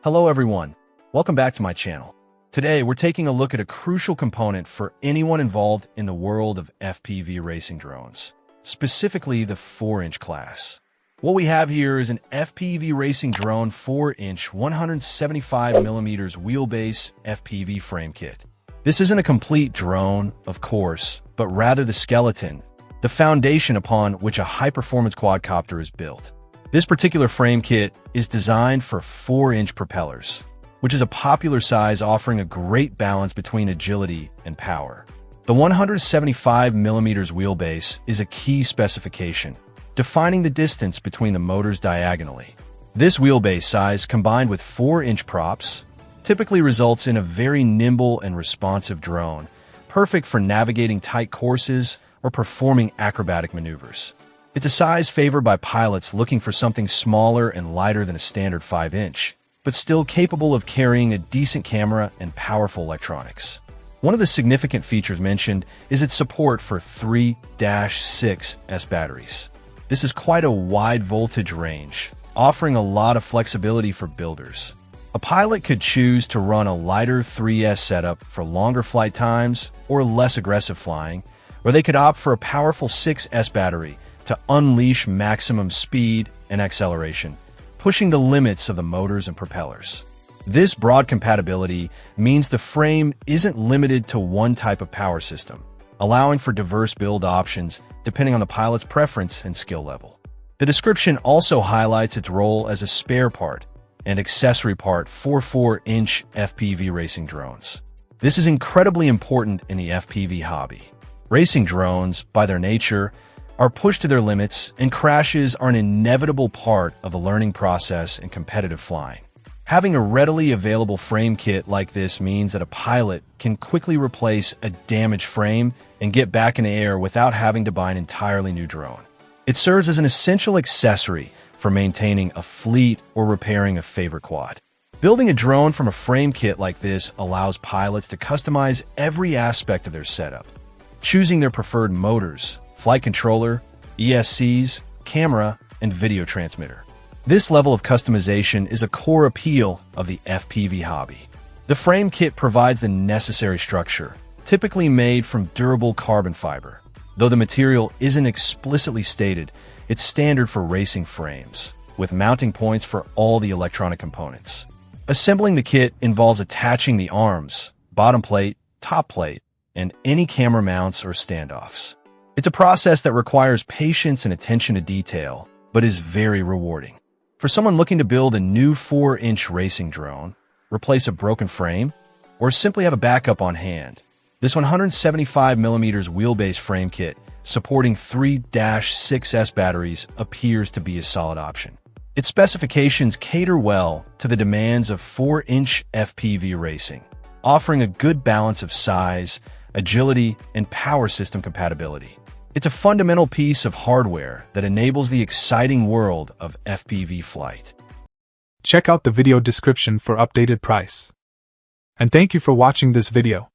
Hello everyone, welcome back to my channel. Today we're taking a look at a crucial component for anyone involved in the world of FPV racing drones, specifically the 4-inch class. What we have here is an FPV racing drone 4-inch 175mm wheelbase FPV frame kit. This isn't a complete drone, of course, but rather the skeleton, the foundation upon which a high-performance quadcopter is built. This particular frame kit is designed for 4-inch propellers, which is a popular size offering a great balance between agility and power. The 175mm wheelbase is a key specification, defining the distance between the motors diagonally. This wheelbase size combined with 4-inch props typically results in a very nimble and responsive drone, perfect for navigating tight courses or performing acrobatic maneuvers. It's a size favored by pilots looking for something smaller and lighter than a standard 5-inch, but still capable of carrying a decent camera and powerful electronics. One of the significant features mentioned is its support for 3-6S batteries. This is quite a wide voltage range, offering a lot of flexibility for builders. A pilot could choose to run a lighter 3S setup for longer flight times or less aggressive flying, or they could opt for a powerful 6S battery to unleash maximum speed and acceleration, pushing the limits of the motors and propellers. This broad compatibility means the frame isn't limited to one type of power system, allowing for diverse build options depending on the pilot's preference and skill level. The description also highlights its role as a spare part and accessory part for 4-inch FPV racing drones. This is incredibly important in the FPV hobby. Racing drones, by their nature, are pushed to their limits, and crashes are an inevitable part of the learning process in competitive flying. Having a readily available frame kit like this means that a pilot can quickly replace a damaged frame and get back in the air without having to buy an entirely new drone. It serves as an essential accessory for maintaining a fleet or repairing a favorite quad. Building a drone from a frame kit like this allows pilots to customize every aspect of their setup, choosing their preferred motors, flight controller, ESCs, camera, and video transmitter. This level of customization is a core appeal of the FPV hobby. The frame kit provides the necessary structure, typically made from durable carbon fiber. Though the material isn't explicitly stated, it's standard for racing frames, with mounting points for all the electronic components. Assembling the kit involves attaching the arms, bottom plate, top plate, and any camera mounts or standoffs. It's a process that requires patience and attention to detail, but is very rewarding. For someone looking to build a new 4-inch racing drone, replace a broken frame, or simply have a backup on hand, this 175mm wheelbase frame kit supporting 3-6S batteries appears to be a solid option. Its specifications cater well to the demands of 4-inch FPV racing, offering a good balance of size, agility, and power system compatibility. It's a fundamental piece of hardware that enables the exciting world of FPV flight. Check out the video description for updated price. And thank you for watching this video.